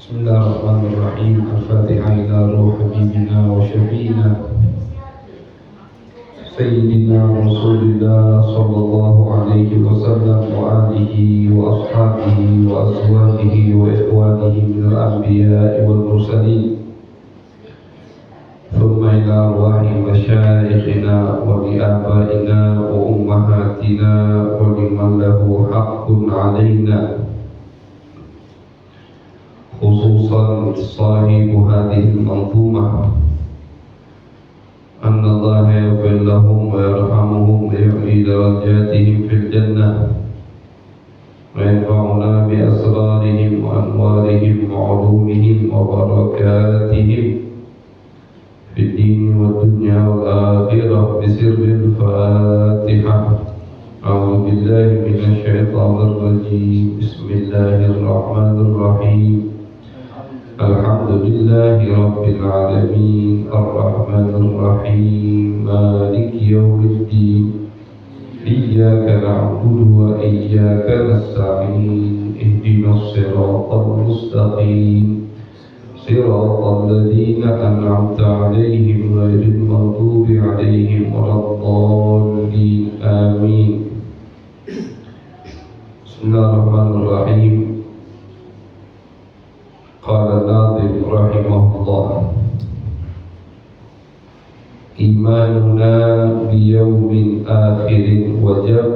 بسم الله الرحمن الرحيم. الفاتحة إلى روح حبيبنا وشفينا سيدنا رسول الله صلى الله عليه وسلم وآله وأصحابه وأزواجه وإخوانه من الأنبياء والمرسلين، ثم إلى أرواح مشايخنا ولآبائنا وأمهاتنا ولمن له حق علينا، خصوصا صاحب هذه المنظومة، أن الله يغفر لهم ويرحمهم ويعلي درجاتهم في الجنة وينفعنا بأسرارهم وأنوارهم وعلومهم وبركاتهم في الدين والدنيا والآخرة بسر الفاتحة. أعوذ بالله من الشيطان الرجيم. بسم الله الرحمن الرحيم. الحمد لله رب العالمين الرحمن الرحيم مالك يوم الدين إياك نعبد وإياك نستعين اهدنا الصراط المستقيم صراط الذين أنعمت عليهم غير المغضوب عليهم ولا الضالين آمين. بسم الله الرحمن الرحيم. قال الناظم رحمه الله: إيماننا بيوم آخر وجب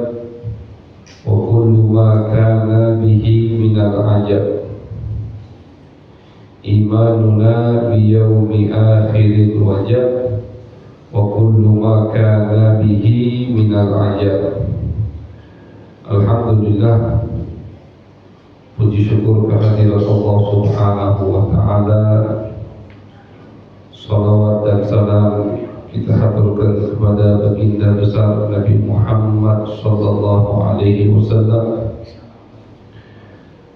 وكل ما كان به من العجب. إيماننا بيوم آخر وجب وكل ما كان به من العجب. Alhamdulillah, puji syukur kehadirat Allah Subhanahu wa Ta'ala. Salawat dan salam kita haturkan kepada baginda besar Nabi Muhammad sallallahu alaihi wasallam.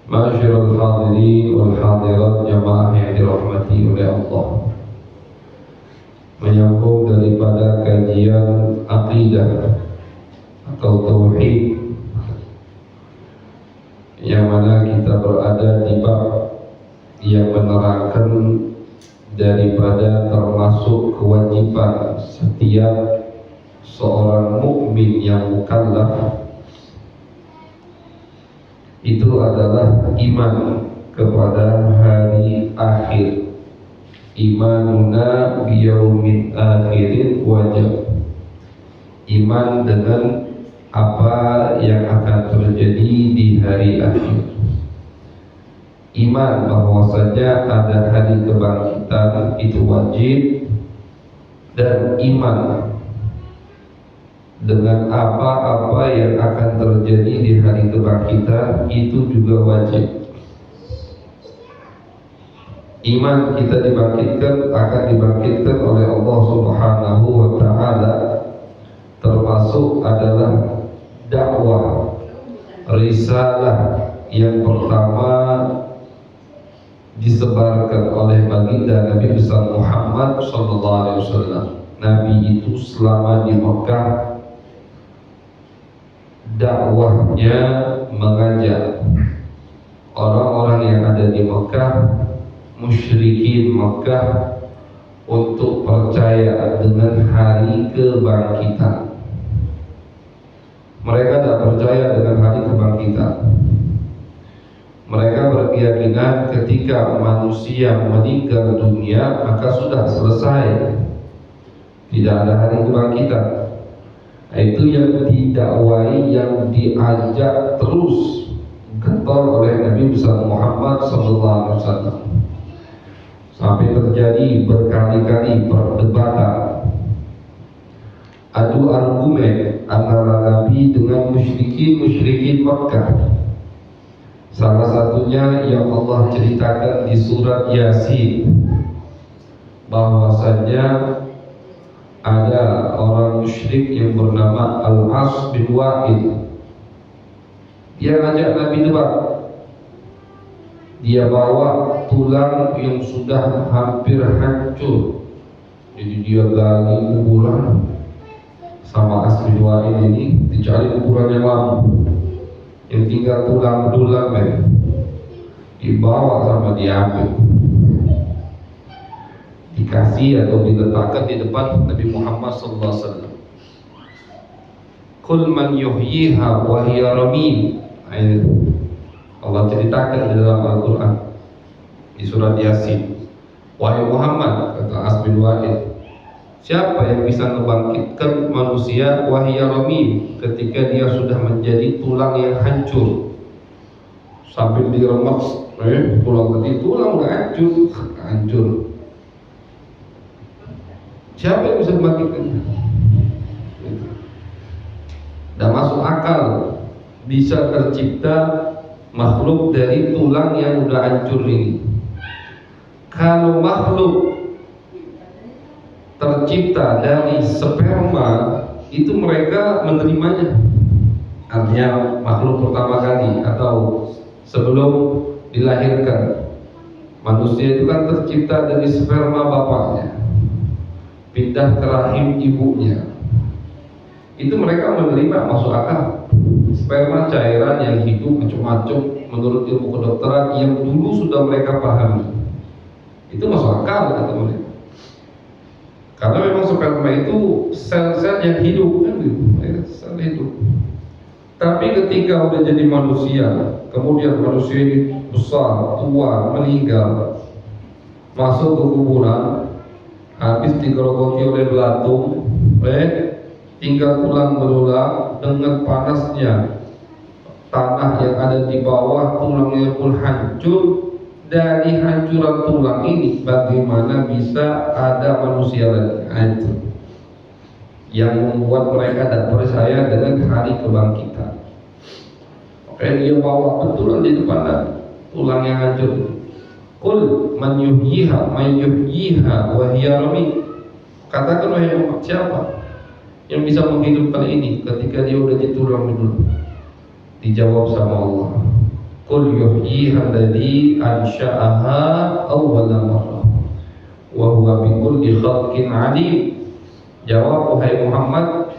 Ma'asyiral hadirin wal hadirat jamaah yang dirahmati oleh Allah, menyambung daripada kajian aqidah atau tauhid, yang mana kita berada di bab yang menerangkan daripada termasuk kewajiban setiap seorang mukmin yang mukallaf itu adalah iman kepada hari akhir. Imanuna biyaumin akhirin wajib. Iman dengan apa yang akan terjadi di hari akhir. Iman bahwasanya ada hari kebangkitan itu wajib, dan iman dengan apa-apa yang akan terjadi di hari kebangkitan itu juga wajib. Iman kita akan dibangkitkan oleh Allah Subhanahu wa Ta'ala, termasuk adalah dakwah risalah yang pertama disebarkan oleh baginda Nabi besar Muhammad sallallahu alaihi wasallam. Nabi itu selama di Mekah dakwahnya mengajak orang-orang yang ada di Mekah, musyrikin Mekah, untuk percaya dengan hari kebangkitan. Mereka tidak percaya dengan hari kebangkitan. Mereka berkeyakinan ketika manusia meninggal dunia maka sudah selesai, tidak ada hari kebangkitan. Itu yang didakwai, yang diajak terus getol oleh Nabi besar Muhammad SAW, sampai terjadi berkali-kali perdebatan, adu argumen antara Nabi dengan musyrikin Makkah. Salah satunya yang Allah ceritakan di surat Yasin, bahwasanya ada orang musyrik yang bernama Al-As bin Wa'il. Dia ngajak Nabi debat. Dia bawa tulang yang sudah hampir hancur, jadi dia gali kuburan. Sama As bin Wa'il ini dicari kuburan yang lama, yang tinggal tulang-tulang. dibawa sama diambil, dikasih atau diletakkan di depan Nabi Muhammad SAW. Qul man yuhyiha wa hiya ramim. Allah ceritakan di dalam Al-Quran di surat Yasin, wahai Muhammad, kata As bin Wa'il, siapa yang bisa membangkitkan manusia wahya ramim, ketika dia sudah menjadi tulang yang hancur sampai diremek, tulang tadi tulang udah hancur. Siapa yang bisa membangkitkan? Dan masuk akal bisa tercipta makhluk dari tulang yang udah hancur ini. Kalau makhluk tercipta dari sperma, itu mereka menerimanya. Artinya makhluk pertama kali atau sebelum dilahirkan, manusia itu kan tercipta dari sperma bapaknya, pindah ke rahim ibunya. Itu mereka menerima, masuk akal. Sperma cairan yang hidup macam-macam menurut ilmu kedokteran yang dulu sudah mereka pahami. Itu masuk akal kata mereka. Karena memang sperma itu sel-sel yang hidup kan gitu, sel hidup. Tapi ketika udah jadi manusia, kemudian manusia ini besar, tua, meninggal, masuk ke kuburan, habis digerogoti oleh belatung, tinggal tulang belulang dengan panasnya tanah yang ada di bawah, tulangnya pun hancur. Dari hancuran tulang ini, bagaimana bisa ada manusia lagi? Hancur. Yang membuat mereka tidak percaya dengan hari kebangkitan. Oke, dia bawa betulan di depan Nabi, tulang yang hancur. Qul man yuhyiha wa hiya ramim. Katakan wahai Muhammad, siapa yang bisa menghidupkan ini ketika dia udah jadi tulang dulu? Dijawab sama Allah, Qul yuhyiha alladhi ansha'aha awwala marrah wa huwa bikulli khalqin alim. Jawab wahai Muhammad,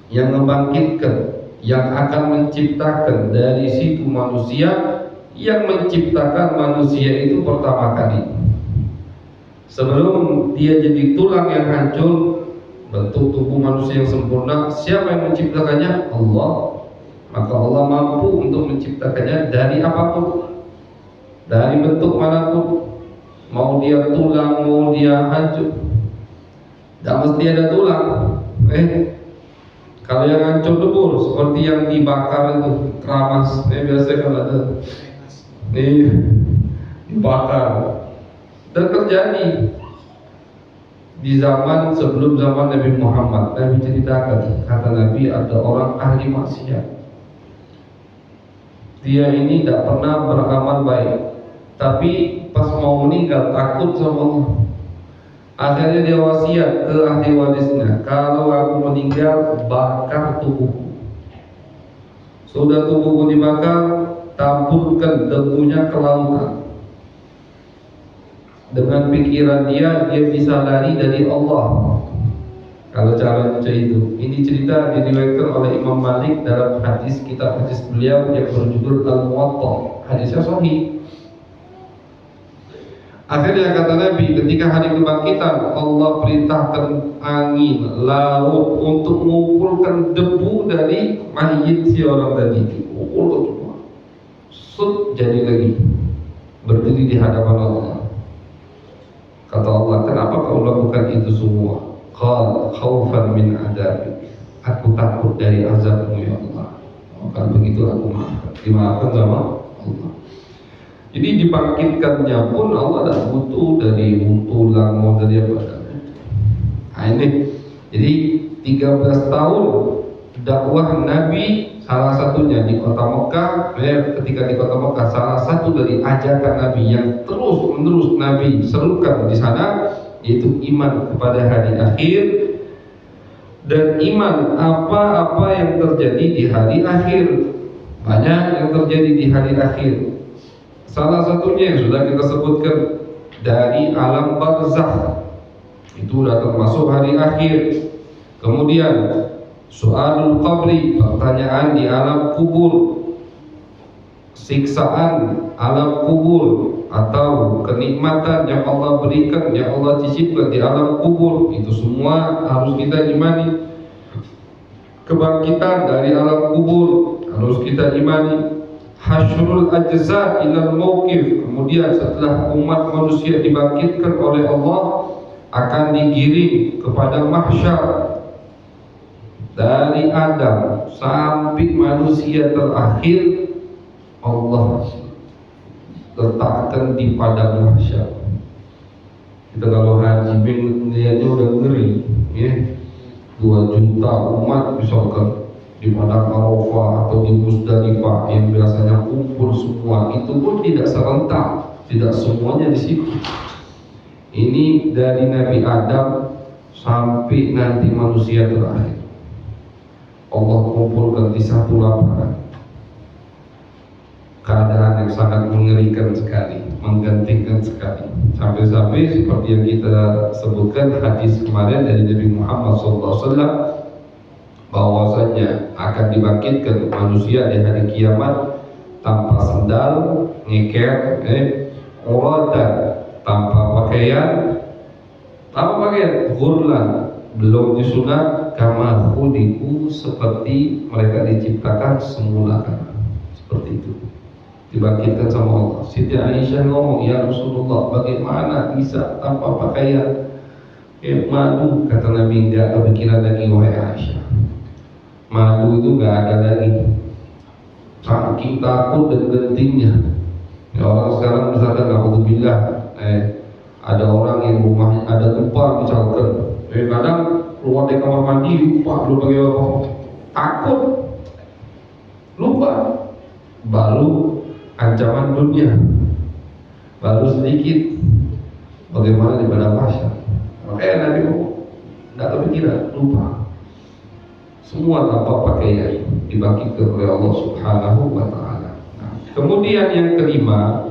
yang membangkitkan, yang akan menciptakan dari situ manusia, yang menciptakan manusia itu pertama kali. Sebelum dia jadi tulang yang hancur, bentuk tubuh manusia yang sempurna, siapa yang menciptakannya? Allah. Maka Allah mampu untuk menciptakannya dari apapun, dari bentuk manapun, mau dia tulang, mau dia hancur. Tidak mesti ada tulang. Kalau yang hancur lebur, seperti yang dibakar itu keramas, biasa kalau ada dibakar. Dan terjadi di zaman sebelum zaman Nabi Muhammad. Nabi ceritakan, kata Nabi, ada orang ahli maksiat. Dia ini tidak pernah beramal baik, tapi pas mau meninggal takut sama Allah. Akhirnya dia wasiat ke ahli warisnya, kalau aku meninggal bakar tubuhku. Sudah tubuhku dibakar, taburkan debunya ke lautan. Dengan pikiran dia bisa lari dari Allah. Kalau cara baca itu, ini cerita diriwayatkan oleh Imam Malik dalam kitab hadis beliau yang berjudul Al-Muwatta. Hadisnya sahih. Akhirnya kata Nabi, ketika hari kebangkitan, Allah perintahkan angin, laut untuk mengumpulkan debu dari mayit si orang tadi. Kumpul semua, jadi lagi berdiri di hadapan Allah. Kata Allah, kenapa kau lakukan itu semua? Qal khaufan min adabi. Aku takut dari azabmu ya Allah. Kalau begitu aku dimaafkan sama Allah. Jadi dibangkitkannya pun Allah tidak butuh dari tulang, mau dari apa. Nah ini, jadi 13 tahun dakwah Nabi, salah satunya di kota Mekah. Ketika di kota Mekah, salah satu dari ajakan Nabi yang terus menerus Nabi serukan di sana, yaitu iman kepada hari akhir dan iman apa-apa yang terjadi di hari akhir. Banyak yang terjadi di hari akhir. Salah satunya yang sudah kita sebutkan dari alam barzakh, itu sudah termasuk hari akhir. Kemudian soalul qabri, pertanyaan di alam kubur. siksaan alam kubur atau kenikmatan yang Allah berikan, yang Allah cicipkan di alam kubur, itu semua harus kita imani. Kebangkitan dari alam kubur harus kita imani. Hasyrul ajza ilal mauqif, kemudian setelah umat manusia dibangkitkan oleh Allah akan digiring kepada mahsyar. Dari Adam sampai manusia terakhir Allah letakkan di padang mahsyar. Kita kalau haji lihatnya udah ngeri, ya. 2 juta umat misalkan di padang Arafah atau di Musdalifah yang biasanya kumpul semua, itu pun tidak serentak, tidak semuanya di situ. Ini dari Nabi Adam sampai nanti manusia terakhir. Allah kumpulkan di satu lapangan. Keadaan yang sangat mengerikan sekali, menggantikan sekali. Sampai-sampai seperti yang kita sebutkan hadis kemarin dari Nabi Muhammad SAW, bahwasanya akan dibangkitkan manusia di hari kiamat tanpa sandal, ngeker, uratan, tanpa pakaian, ghurlan, belum disunat, kama khuliqu, seperti mereka diciptakan semula, seperti itu. Dibangkitkan sama Allah. Siti Aisyah ngomong, ya Rasulullah, bagaimana bisa tanpa pakaian? Madu, kata Nabi, enggak kepikiran lagi wahai Aisyah. Madu itu enggak ada lagi. Saking takut dan gentingnya. Ya, orang sekarang misalkan alhamdulillah, ada orang yang rumahnya ada gempa misalkan, kadang keluar dari kamar mandi lupa belum pakai apa, takut, lupa, baru ancaman dunia, baru sedikit bagaimana di padang mahsyar. Makanya Nabi tidak kepikiran, lupa. Semua tanpa pakaian dibangkitkan oleh Allah Subhanahu wa Ta'ala. Kemudian yang kelima,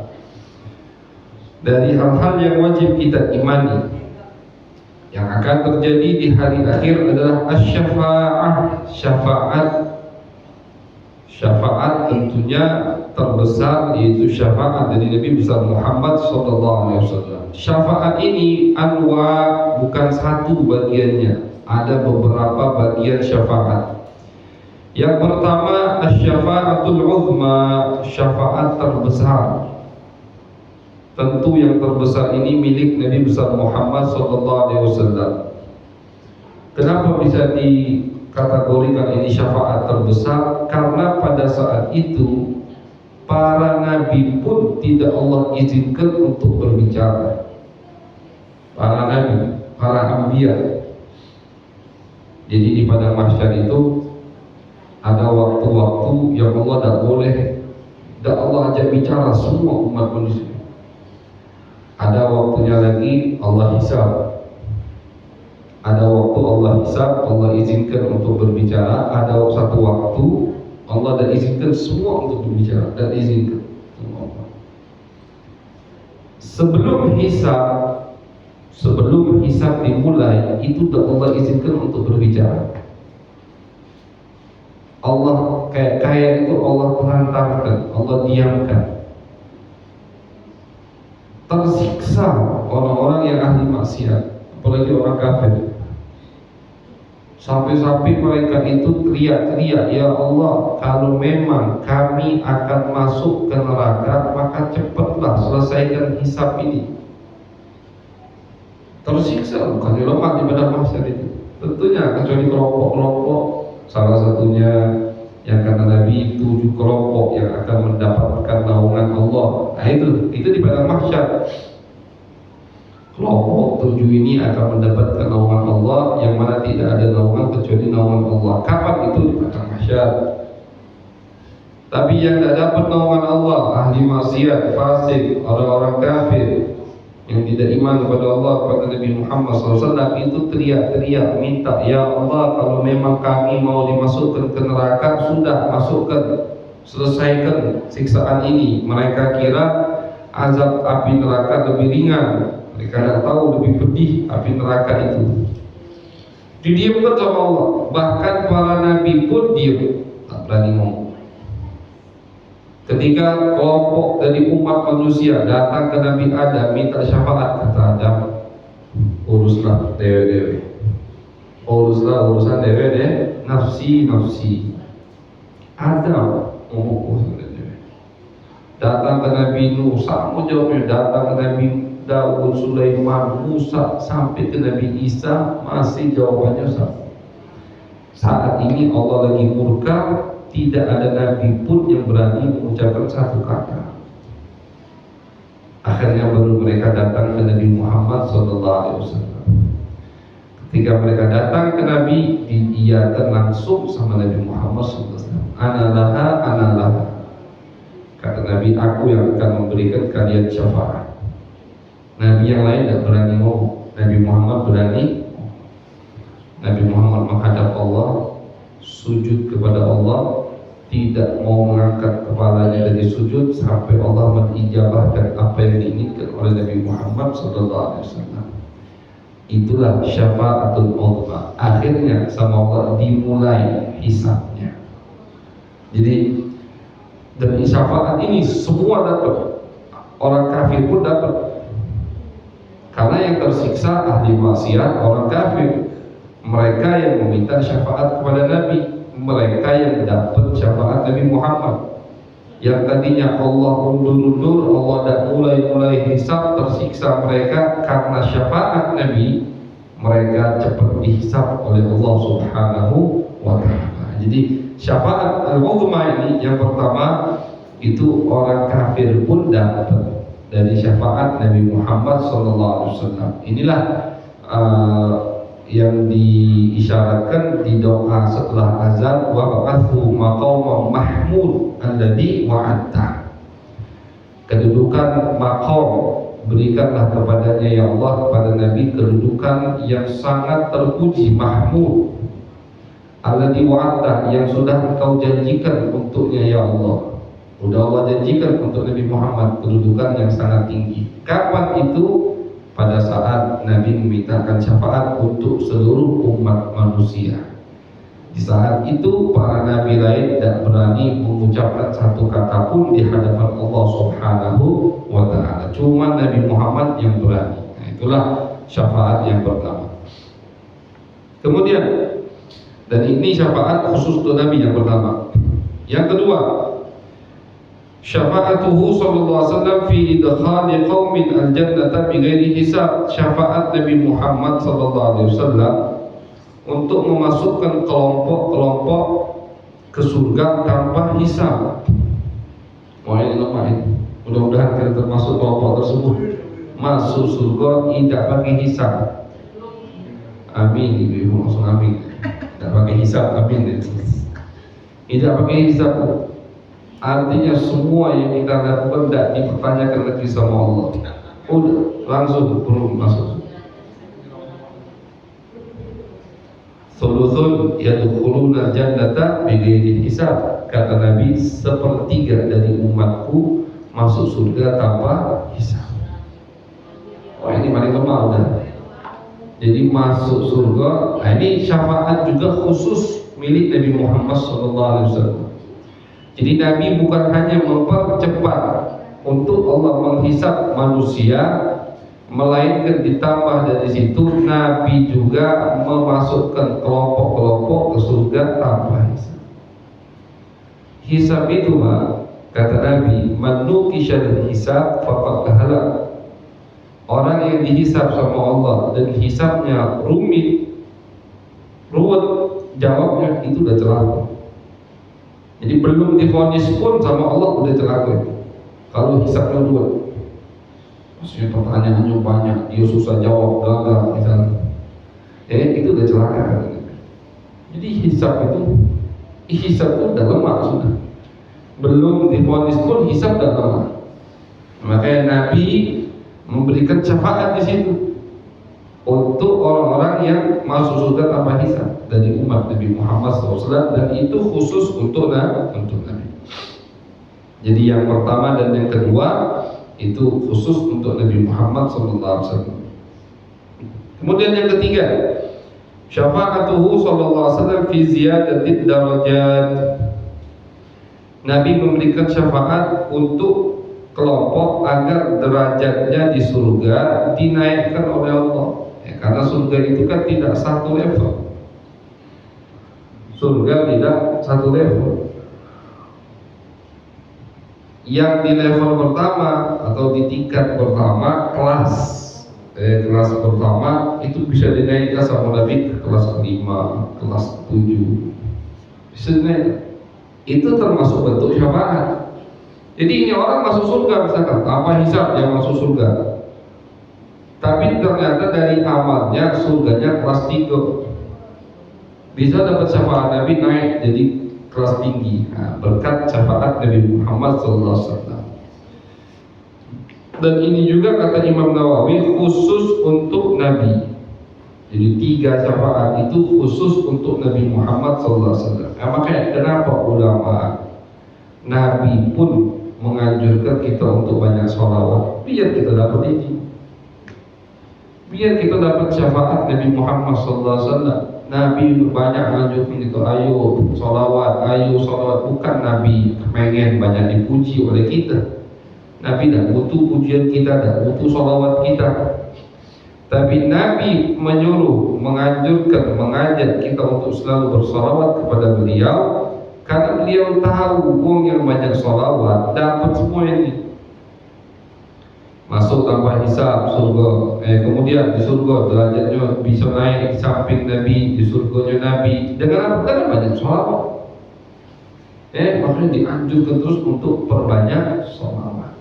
dari hal-hal yang wajib kita imani yang akan terjadi di hari akhir adalah asy-syafa'ah, syafaat. Syafaat tentunya terbesar, yaitu syafaat dari Nabi besar Muhammad SAW. Syafaat ini anwa, bukan satu bagiannya, ada beberapa bagian syafaat. Yang pertama asy-syafa'atul uzma, syafaat terbesar. Tentu yang terbesar ini milik Nabi besar Muhammad SAW. Kenapa bisa dikategorikan ini syafaat terbesar? Karena pada saat itu para nabi pun tidak Allah izinkan untuk berbicara. Para nabi, para anbiya. Jadi di padang mahsyar itu ada waktu-waktu yang Allah tidak boleh, tidak Allah ajak bicara semua umat manusia. Ada waktunya lagi Allah hisab. Ada waktu Allah hisab, Allah izinkan untuk berbicara. Ada satu waktu Allah dan izinkan semua untuk berbicara, dan izinkan semua. Sebelum hisab dimulai, itu Allah izinkan untuk berbicara. Allah kayak itu Allah telantarkan, Allah diamkan. Tersiksa orang-orang yang ahli maksiat, apalagi orang kafir. Sampai-sampai mereka itu teriak-teriak, ya Allah, kalau memang kami akan masuk ke neraka, maka cepatlah selesaikan hisab ini. Tersiksa, bukan lemah di padang mahsyar itu. Tentunya kecuali kelompok-kelompok, salah satunya yang kata Nabi 7 kelompok yang akan mendapatkan naungan Allah. Nah itu di padang mahsyar. Kelompok 7 ini akan mendapatkan naungan Allah, yang mana tidak ada naungan kecuali naungan Allah. Kapan itu? Di padang mahsyar. Tapi yang tidak dapat naungan Allah, ahli maksiat, fasik, orang-orang kafir yang tidak iman kepada Allah, kepada Nabi Muhammad SAW, itu teriak-teriak minta, ya Allah, kalau memang kami mau dimasukkan ke neraka, sudah masukkan, selesaikan siksaan ini. Mereka kira azab api neraka lebih ringan, mereka tidak tahu lebih pedih api neraka itu. Didiamkan sama Allah. Bahkan para nabi pun diam, tak berani ngomong. Ketika kelompok dari umat manusia datang ke Nabi Adam minta syafaat, kata Adam, uruslah dewe-dewe, uruslah urusan dewe deh, nafsi. Adam ngomong dewe. Datang ke Nabi Nuh, sama jawabnya. Datang ke Nabi Daud, Sulaiman, Musa, sampai ke Nabi Isa, masih jawabannya sama. Saat ini Allah lagi murka, tidak ada nabi pun yang berani mengucapkan satu kata. Akhirnya baru mereka datang ke Nabi Muhammad SAW. Ketika mereka datang ke Nabi, diiyakan langsung sama Nabi Muhammad SAW. Analaha. Kata Nabi, aku yang akan memberikan kalian syafaat. Nabi yang lain tidak berani ngomong, Nabi Muhammad berani. Nabi Muhammad menghadap Allah, sujud kepada Allah, tidak mau mengangkat kepalanya dari sujud sampai Allah mengijabahkan apa yang diinginkan oleh Nabi Muhammad SAW. Itulah syafaatul uzma. Akhirnya sama Allah dimulai hisabnya. Jadi dari syafaat ini semua dapat, orang kafir pun dapat. Karena yang tersiksa ahli maksiat, orang kafir. Mereka yang meminta syafaat kepada Nabi, mereka yang dapat syafaat Nabi Muhammad. Yang tadinya Allah undur-undur, Allah dan mulai hisab, tersiksa mereka karena syafaat Nabi, mereka cepat dihisab oleh Allah Subhanahu wa Ta'ala. Jadi syafaat al-uzma ini yang pertama itu orang kafir pun dapat dari syafaat Nabi Muhammad SAW. Inilah yang diisyaratkan di doa setelah azan, wa ba'athu maqama mahmud alladhi wa'adta. Kedudukan maqam, berikanlah kepadanya ya Allah, kepada Nabi kedudukan yang sangat terpuji, mahmud, alladhi wa'adta, yang sudah engkau janjikan untuknya ya Allah. Sudah Allah janjikan untuk Nabi Muhammad kedudukan yang sangat tinggi. Kapan itu? Pada saat Nabi memintakan syafaat untuk seluruh umat manusia. Di saat itu para nabi lain tidak berani mengucapkan satu kata pun di hadapan Allah Subhanahu wa Ta'ala. Cuma Nabi Muhammad yang berani. Nah, itulah syafaat yang pertama. Kemudian, dan ini syafaat khusus untuk Nabi yang pertama. Yang kedua, syafa'atuhu sallallahu alaihi wasallam fi idkhali qaumin al-jannata bighairi hisab. Syafaat Nabi Muhammad sallallahu alaihi wasallam untuk memasukkan kelompok-kelompok ke surga tanpa hisab. Wah, ini lumayan. Mudah-mudahan kita termasuk kelompok tersebut, masuk surga tidak pakai hisab. Amin, ibu langsung amin. Tidak pakai hisab, amin. Tidak pakai hisab. Artinya semua yang kita lakukan tidak dipertanyakan lagi sama Allah. Udah langsung belum masuk. Thuluthun yadkhuluna jannata bighairi hisab. Kata Nabi, sepertiga dari umatku masuk surga tanpa hisab. Wah, ini paling lemah udah. Jadi masuk surga. Nah, ini syafaat juga khusus milik Nabi Muhammad SAW. Jadi Nabi bukan hanya mempercepat untuk Allah menghisab manusia, melainkan ditambah dari situ Nabi juga memasukkan kelompok-kelompok ke surga tanpa hisab. Hisab itu kata Nabi, man nuqishal hisab faqad halak. Orang yang dihisab sama Allah dan hisabnya ruwet, jawabnya itu udah celaka. Jadi belum divonis pun sama Allah udah celaka. Kalau hisabnya dua, maksudnya pertanyaannya banyak, dia susah jawab, gagal misalnya, itu udah celaka. Jadi hisab itu udah lemah sudah. Belum divonis pun hisab udah lemah. Makanya Nabi memberikan syafaat di situ untuk orang-orang yang masuk surga tanpa hisab dari umat Nabi Muhammad SAW, dan itu khusus untuk Nabi. Jadi yang pertama dan yang kedua itu khusus untuk Nabi Muhammad SAW. Kemudian yang ketiga, syafa'atuhu sallallahu alaihi wasallam fi ziyadatid darajat. Nabi memberikan syafaat untuk kelompok agar derajatnya di surga dinaikkan oleh Allah. Karena surga itu kan tidak satu level. Surga tidak satu level. Yang di level pertama atau di tingkat pertama, kelas pertama itu bisa dinaikkan sama Nabi ke kelas kelima, kelas 7. Bisa dinaikkan. Itu termasuk bentuk syafaat. Jadi ini orang masuk surga misalkan, apa hisab yang masuk surga. Tapi ternyata dari amalnya surganya kelas 3. Bisa dapat syafaat Nabi naik jadi kelas tinggi. Nah, berkat syafaat Nabi Muhammad SAW. Dan ini juga kata Imam Nawawi khusus untuk Nabi. Jadi 3 syafaat itu khusus untuk Nabi Muhammad SAW. Nah, makanya kenapa ulama Nabi pun menganjurkan kita untuk banyak sholawat, biar kita dapat ini, biar kita dapat syafaat Nabi Muhammad SAW. Nabi banyak menganjurkan kita, ayo sholawat, bukan Nabi pengen banyak dipuji oleh kita. Nabi tidak butuh pujian kita, tidak butuh sholawat kita. Tapi Nabi menyuruh, menganjurkan, mengajak kita untuk selalu bersalawat kepada beliau, karena beliau tahu orang yang banyak salawat dapat semua ini. Masuk tanpa hisab surga. Kemudian di surga derajatnya bisa naik di samping Nabi, di surganya Nabi. Dengan apa? Dengan banyak salawat. Makanya dianjurkan terus untuk perbanyak salawat.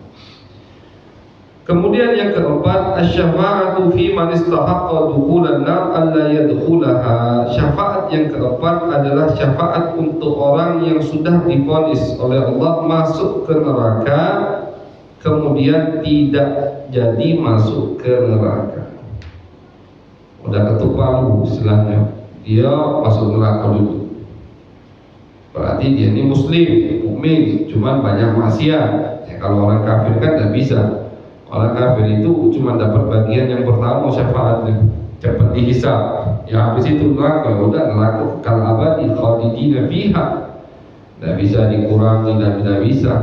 Kemudian yang keempat, asy-syafa'atu fi man istahaqqa dukhulan nar alla yadkhulaha. Syafaat yang keempat adalah syafaat untuk orang yang sudah divonis oleh Allah masuk ke neraka, kemudian tidak jadi masuk ke neraka. Udah ketuk palu istilahnya, dia masuk neraka dulu. Berarti dia ini muslim, mukmin, cuman banyak maksiat. Kalau orang kafir kan tidak bisa. Orang kafir itu cuma dapat bagian yang pertama syafaatnya, cepat dihisab. Ya habis itu neraka, udah neraka kekal abadi khalidina fiha. Tidak bisa dikurangi, tidak bisa.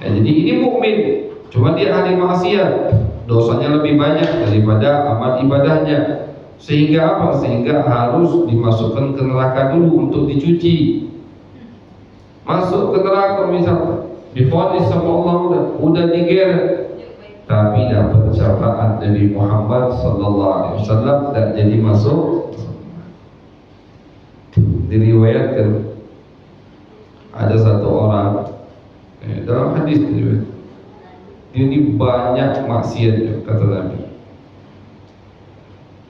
Jadi ini mukmin, cuma dia ahli maksiat, dosanya lebih banyak daripada amal ibadahnya. Sehingga apa? Sehingga harus dimasukkan ke neraka dulu untuk dicuci. Masuk ke neraka misalnya, divonis sama Allah udah digeret, tapi dapat syafaat dari Muhammad sallallahu alaihi wasallam dan jadi masuk. Diriwayatkan ada satu orang dalam hadis dia ini banyak maksiat kata Nabi,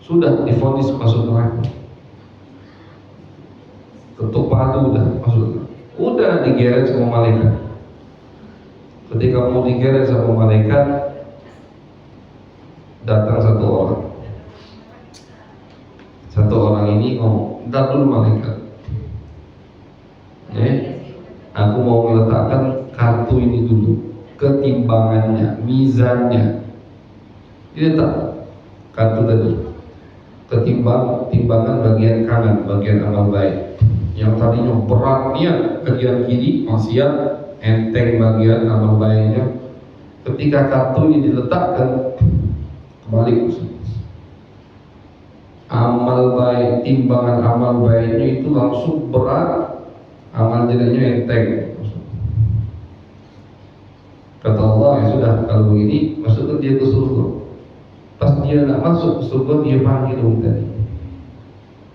sudah divonis masuk neraka, ketuk palu udah masuk, udah digeret sama malaikat. Ketika mau digeret sama malaikat, datang satu orang ini ngomong, "Entar dulu malaikat, aku mau meletakkan kartu ini dulu, ketimbangannya, mizannya." Ini tak kartu tadi, timbangan bagian kanan, bagian amal baik. Yang tadinya beratnya bagian kiri, maksiat, enteng bagian amal baiknya. Ketika kartu ini diletakkan, kembali amal baik, timbangan amal baiknya itu langsung berat, amal jeleknya enteng. Kata Allah, ya sudah, kalau begini masukkan dia ke surga. Pas dia nak masuk ke surga, dia panggil tadi,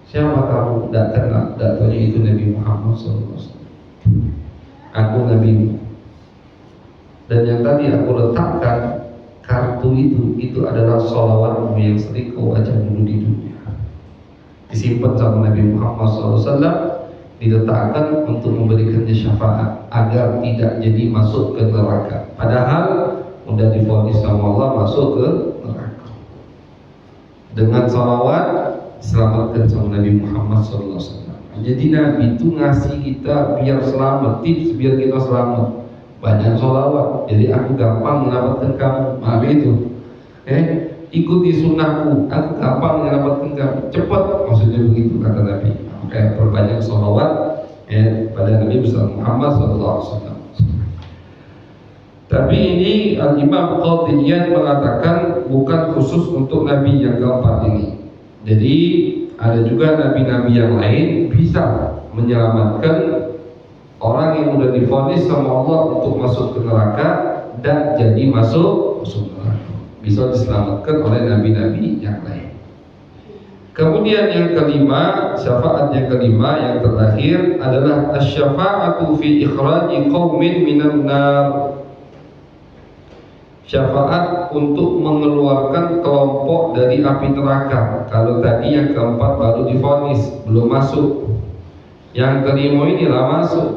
siapa kamu? Tidak kenal, tidak tanya itu Nabi Muhammad SAW. Aku Nabi. Dan yang tadi aku letakkan kartu itu adalah sholawatmu yang sering kau baca dulu di dunia. Disimpan sama Nabi Muhammad SAW, diletakkan untuk memberikannya syafaat agar tidak jadi masuk ke neraka. Padahal sudah divonis sama Allah masuk ke neraka. Dengan sholawat selamatkan sama Nabi Muhammad SAW. Jadi Nabi itu ngasih kita biar selamat, tips biar kita selamat. Banyak sholawat, jadi aku gampang mendapatkan kamu. Maka itu, ikuti sunnahku, aku gampang mendapatkan kamu. Cepat, maksudnya begitu kata Nabi. Kayak perbanyak sholawat, ya, pada Nabi Muhammad SAW. Tapi ini Al-Imam Qadhi Iyad mengatakan bukan khusus untuk Nabi yang keempat ini. Jadi ada juga nabi-nabi yang lain bisa menyelamatkan orang yang sudah divonis sama Allah untuk masuk ke neraka dan jadi masuk neraka. Bisa diselamatkan oleh nabi-nabi yang lain. Kemudian yang kelima, syafaat yang kelima yang terakhir adalah asy-syafa'atu fi ikhraji qaumin minan nar. Syafaat untuk mengeluarkan kelompok dari api neraka. Kalau tadi yang keempat baru divonis, belum masuk. Yang kelima inilah masuk.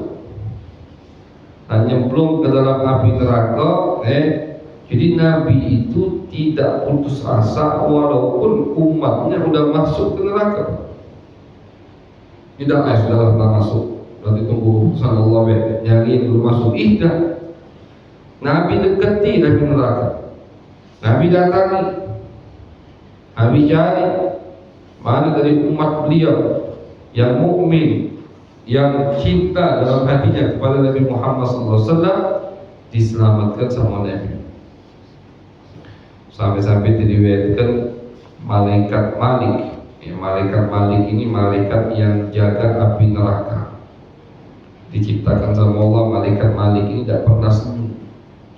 Hanya belum ke dalam api neraka. Jadi Nabi itu tidak putus asa walaupun umatnya sudah masuk ke neraka. Tidak, sudah masuk. Berarti tunggu urusan Allah yang ini belum masuk. Tidak. Nabi dekati api neraka. Nabi datangi. Nabi cari mana dari umat beliau yang mukmin, yang cinta dalam hatinya kepada Nabi Muhammad SAW, diselamatkan sama Nabi. Sampai-sampai diriwayatkan malaikat Malik. Malaikat Malik ini malaikat yang jaga api neraka. Diciptakan sama Allah, malaikat Malik ini tidak pernah senyum.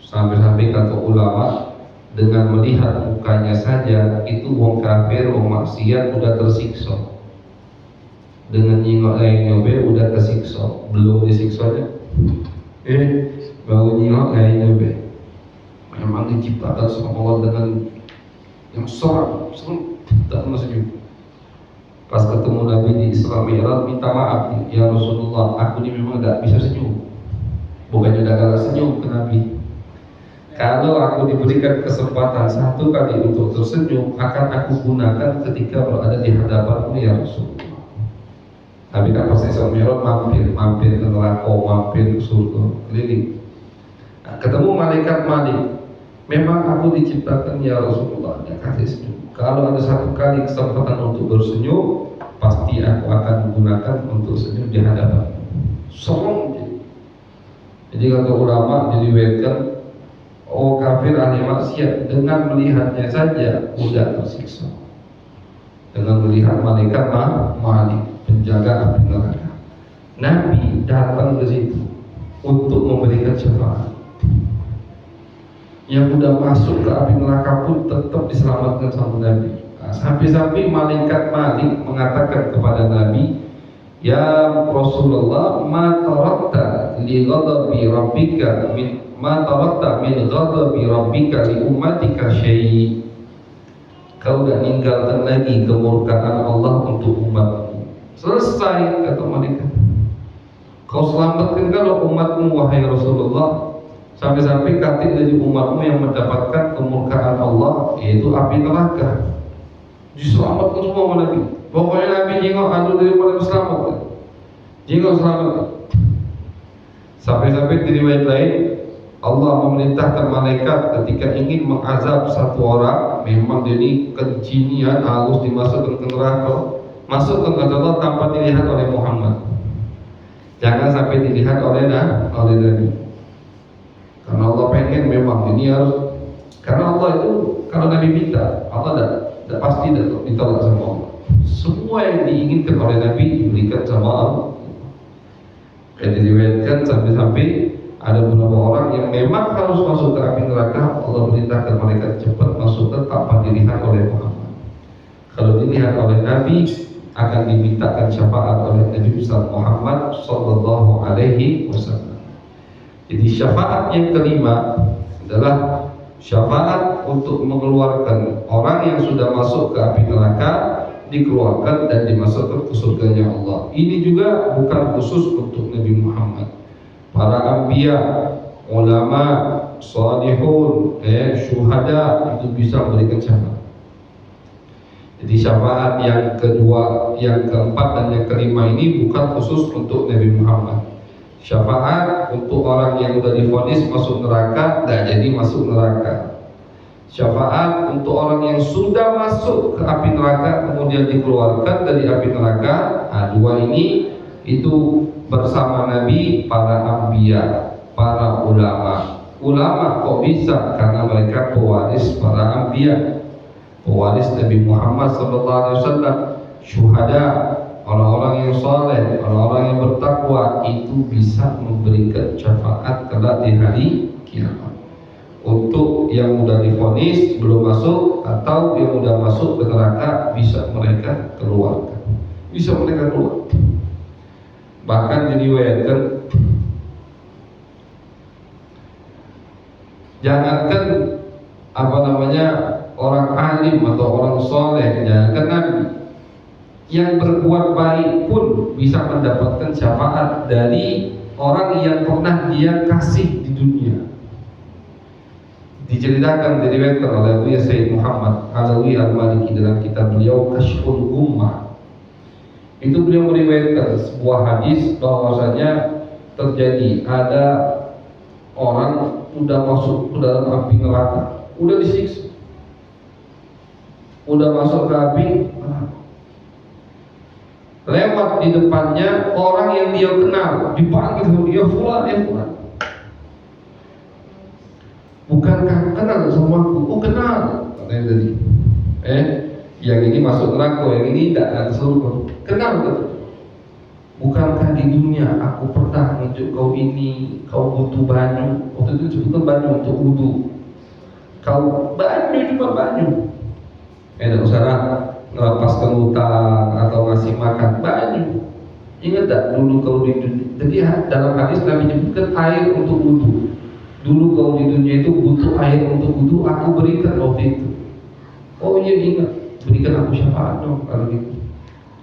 Sampai-sampai kata ulama, dengan melihat mukanya saja itu wong kafir, wong maksiat udah tersiksa. Dengan nyingok lainnya udah tersiksa, belum disiksanya. Baru nyingok lainnya memang diciptakan sama Allah dengan yang seram, tak pernah senyum. Pas ketemu Nabi di Isra Mi'raj minta maaf, ya Rasulullah, aku ini memang tidak bisa senyum. Bukannya udah galak senyum ke Nabi. Kalau aku diberikan kesempatan satu kali untuk tersenyum, akan aku gunakan ketika berada di hadapanmu ya Rasulullah. Tapi kan pasti Isra Mi'raj mampir ke neraka, mampir ke surga, keliling. Ketemu malaikat Malik. Memang aku diciptakan ya Rasulullah, dia kasih senyum. Kalau ada satu kali kesempatan untuk bersenyum, pasti aku akan gunakan untuk senyum di hadapan. Sombong. Jadi kata ulama diriwayatkan, kafir ahli maksiat dengan melihatnya saja sudah tersiksa. Dengan melihat malaikat Malik, penjaga api neraka. Nabi datang ke situ untuk memberikan syafaat. Yang sudah masuk ke api neraka pun tetap diselamatkan sama Nabi. Sampai-sampai malaikat Malik mengatakan kepada Nabi, ya Rasulullah, ma tarakta li ghadabi rabbika min ghadabi rabbika li ummatika syai'. Kau tidak ninggalkan lagi kemurkaan Allah untuk umatmu. Selesai, kata malaikat. Kau selamatkan kalau umatmu wahai Rasulullah. Sampai-sampai katil dari umatmu yang mendapatkan kemurkaan Allah, yaitu api neraka. Diselamatkan semua sama Nabi. Pokoknya Nabi jengok adu daripada selamat. Jengok selamat. Sampai-sampai di riwayat lain, Allah memerintahkan malaikat ketika ingin mengazab satu orang, memang dia ini kejinian harus dimasukkan ke neraka, masukkan ke Allah tanpa dilihat oleh Muhammad. Jangan sampai dilihat oleh Nabi. Karena Allah pengen memang ini harus, karena Allah itu kalau Nabi minta, Allah tidak pasti ditolak sama Allah. Semua yang diinginkan oleh Nabi diberikan sama Allah. Kayak diriwayatkan sampai ada beberapa orang yang memang harus masuk ke api neraka, Allah perintahkan malaikat cepat masukkan tanpa dilihat oleh Muhammad. Kalau dilihat oleh Nabi akan dimintakan syafaat oleh Nabi Muhammad Sallallahu Alaihi Wasallam. Jadi syafaat yang kelima adalah syafaat untuk mengeluarkan orang yang sudah masuk ke api neraka, dikeluarkan dan dimasukkan ke surganya Allah. Ini juga bukan khusus untuk Nabi Muhammad. Para anbiya, ulama, salihun, syuhada itu bisa memberikan syafaat. Jadi syafaat yang kedua, yang keempat dan yang kelima ini bukan khusus untuk Nabi Muhammad. Syafaat untuk orang yang sudah divonis masuk neraka dan jadi masuk neraka. Syafaat untuk orang yang sudah masuk ke api neraka kemudian dikeluarkan dari api neraka. Dua ini itu bersama Nabi para anbiya, para ulama. Ulama kok bisa? Karena mereka pewaris para anbiya, pewaris Nabi Muhammad SAW. Syuhada, orang-orang yang saleh, orang-orang yang bertakwa itu bisa memberikan syafaat kelak di hari kiamat. Untuk yang sudah divonis belum masuk atau yang sudah masuk ke neraka, bisa mereka keluarkan, bisa mereka keluar. Bahkan diriwayatkan, jangankan orang alim atau orang soleh, jangankan Nabi, yang berbuat baik pun bisa mendapatkan syafaat dari orang yang pernah dia kasih di dunia. Diceritakan, diriwayatkan oleh Buya Sayyid Muhammad Alawi Al-Maliki dalam kitab beliau Kashful Ummah. Itu beliau meriwayatkan sebuah hadis bahwasanya terjadi ada orang udah masuk ke dalam api neraka, udah disiksa, udah masuk ke api neraka. Lewat di depannya orang yang dia kenal, dipanggil dia, fulan, ya fulan. Bukankah kenal sama aku? Oh kenal, katanya tadi. Yang ini masuk neraka, yang ini tidak ada surga. Kenal betul. Bukankah di dunia aku pernah menunjuk kau ini, kau butuh banyu. Waktu itu disebutkan banyu untuk wudhu. Kau banyu, cuma banyu. Tidak usah melepaskan hutang atau ngasih makan, banyu. Ingat tak dulu kau di dunia? Jadi dalam hadis Nabi menyebutkan air untuk wudhu. Dulu kau di dunia itu butuh air untuk wudhu, aku berikan waktu itu. Oh iya ingat, berikan aku syafaat dong kalau gitu.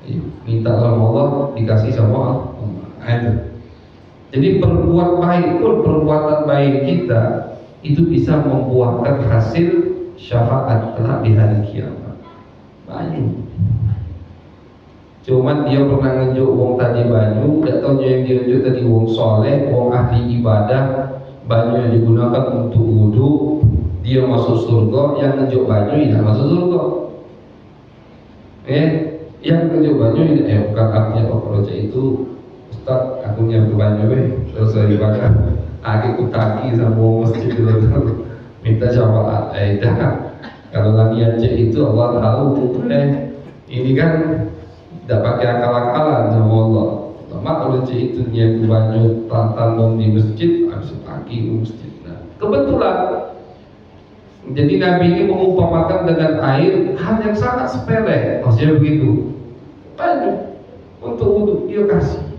Ayo, minta sama Allah, dikasih sama Allah. Jadi perbuat baik pun, perbuatan baik kita itu bisa membuahkan hasil syafaat kelak di hari kiamat. Banyak. Cuman dia pernah ngejuk wong tadi banyu, tidak tahu yang dia ngejuk tadi wong soleh, wong ahli ibadah. Banyu yang digunakan untuk wudhu, dia masuk surga. Yang ngejuk banyu tidak masuk surga. Yang ngejuk banyu bukan artinya kalau itu Ustaz, aku nyampe banyu selesai dibakar, aku kutaki sama masjid itu minta syafaat. Kalau lagi Aceh itu Allah tahu, ini kan tidak pakai akal-akalan sama Allah. Lama kalau Aceh itu nyiapin banyu tandon di masjid, habis pagi ke masjid. Nah, kebetulan, jadi Nabi ini mengumpamakan dengan air hal yang sangat sepele, maksudnya begitu. Banyu untuk wudhu dia kasih.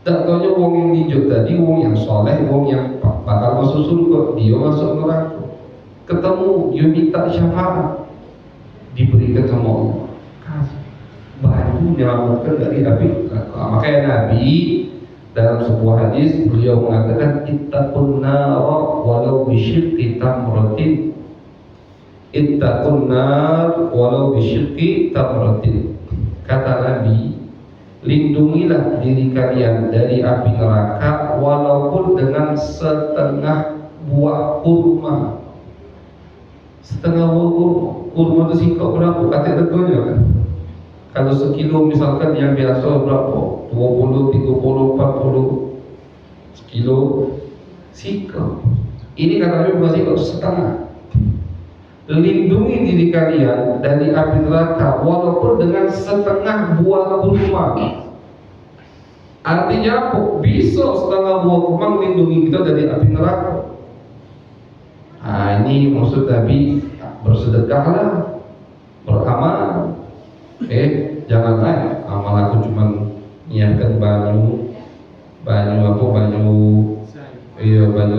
Tak tahunya wong yang hijau tadi, wong yang soleh, wong yang bakal masuk surga, dia masuk neraka. Ketemu, dia minta syafaat, diberikan sama Allah, kasih. Banyu menyelamatkan dari api neraka. Makanya Nabi dalam sebuah hadis beliau mengatakan, ittaqun nar walau bisyqqi tamratin. Ittaqun nar walau bisyqqi tamratin. Kata Nabi, lindungilah diri kalian dari api neraka walaupun dengan setengah buah kurma. Setengah buah kurma itu singkok berapa? Kata tegonya kan? Kalau sekilo misalkan yang biasa berapa? 20, 30, 40 sekilo singkok. Ini katanya bukan singkok, setengah. Lindungi diri kalian dari api neraka walaupun dengan setengah buah kurma. Artinya apa? Bisa setengah buah kurma melindungi kita dari api neraka. Nah, ini maksud Nabi, bersedekahlah, beramal. Janganlah amal aku cuma nyiapkan banyu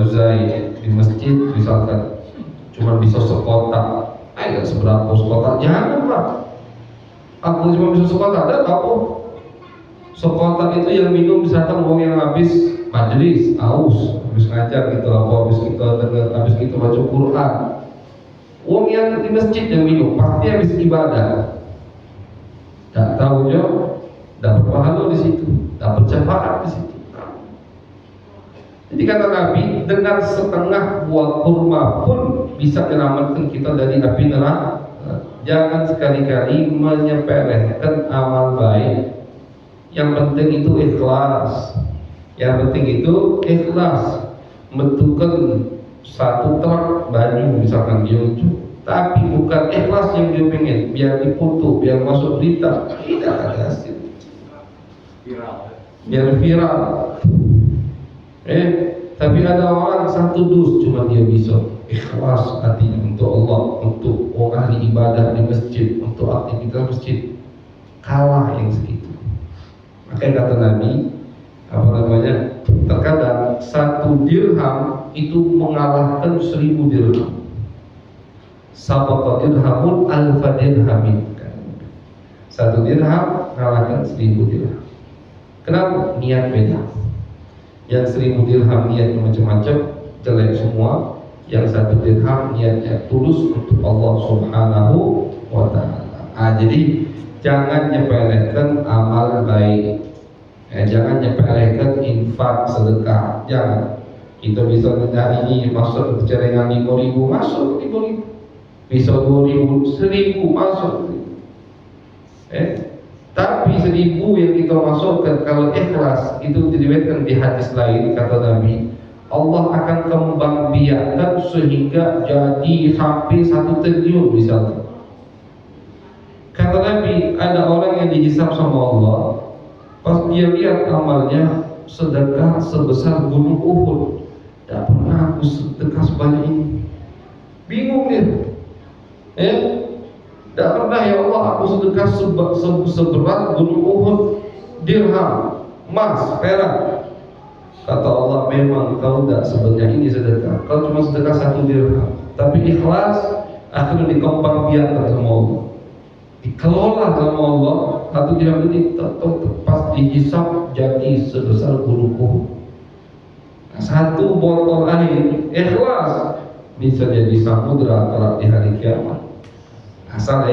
zai di masjid misalkan. Cuma bisa sekotak, nggak seberapa sekotak, janganlah. Aku cuma bisa sekotak, ada apa? Sekotak itu yang minum misalkan orang yang habis majelis, aus, habis ngajar gitu, habis itu baca Quran. Orang yang di masjid yang minum pasti habis ibadah. Tak tahunya dapat pahala di situ, dapat syafaat di situ. Jadi kata Nabi, dengan setengah buah kurma pun bisa menyelamatkan kita dari api neraka. Jangan sekali-kali menyepelekan amal baik. Yang penting itu ikhlas. Yang penting itu ikhlas. Menentukan satu truk baju misalkan dia lucu, tapi bukan ikhlas yang dia pengen biar dipoto, biar masuk berita, tidak ada hasil. Biar viral. Tapi ada orang satu dus cuma dia bisa ikhlas hatinya untuk Allah, untuk orang ahli ibadah di masjid, untuk aktivitas masjid, kalah yang segitu. Makanya kata Nabi, terkadang 1 dirham itu mengalahkan 1000 dirham. Sabaqa dirhamun alfa dirhamin. 1 dirham mengalahkan 1000 dirham. Kenapa? Niat beda. Yang 1000 dirham niatnya macam-macam, jelek semua. Yang 1 dirham niatnya tulus untuk Allah Subhanahu wa ta'ala. Jadi jangan nyepelekan amal baik. Jangan nyepelekan infak, sedekah. Jangan. Kita bisa hari ini masuk ke celengan 5.000, masuk 5.000. Bisa 2.000, 1.000 masuk. Tapi 1.000 yang kita masukkan kalau ikhlas, itu diriwayatkan di hadis lain kata Nabi, Allah akan kembang biakkan sehingga jadi sampai 1 triliun misalnya. Kata Nabi, ada orang yang dihisab sama Allah, pas dia lihat amalnya sedekah sebesar gunung Uhud. Tidak pernah aku sedekah sebanyak ini. Bingung dia. Tidak pernah ya Allah aku sedekah seberat gunung Uhud, dirham, emas, perak. Kata Allah, memang kau tidak sebanyak ini sedekah. Kau cuma sedekah 1 dirham. Tapi ikhlas akhirnya dikembang biarkan sama Allah, dikelola sama Allah. 1 dirham ini pas dihisab jadi sebesar gunung Uhud. 1 botol air ikhlas bisa jadi samudra kelak di hari kiamat. Asal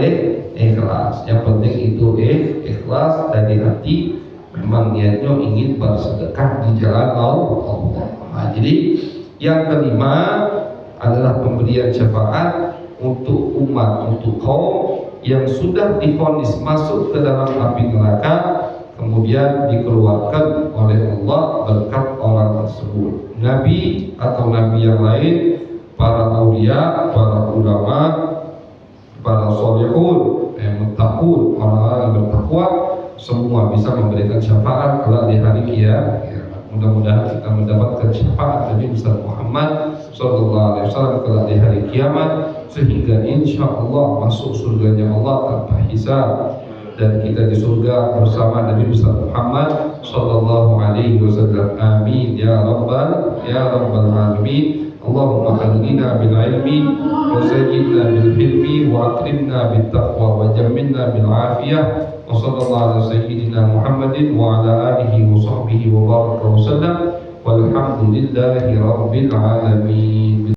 ikhlas. Yang penting itu ikhlas dari hati. Memang niatnya ingin bersedekah di jalan Allah. Jadi yang kelima adalah pemberian syafaat untuk umat, untuk kaum yang sudah divonis masuk ke dalam api neraka, kemudian dikeluarkan oleh Allah berkat orang tersebut. Nabi atau nabi yang lain, para aulia, para ulama, para sholihun, muttaqun, orang-orang yang bertakwa, semua bisa memberikan syafaat kelak di hari kiamat. Mudah-mudahan kita mendapatkan syafaat Nabi besar Muhammad sallallahu alaihi wasallam kelak di hari kiamat, sehingga insya Allah masuk surganya Allah tanpa hisab, dan kita di surga bersama Nabi besar Muhammad sallallahu alaihi wasallam. Amin ya rabbal alamin. Allahumma hadina bil ilmi wa zayyidna bil hilmi wa akrimna bit taqwa wa jammilna bil afiyah. Wa sallallahu ala sayyidina Muhammadin wa ala alihi wa sahbihi wa baraka wa sallam. Walhamdulillahi rabbil alamin.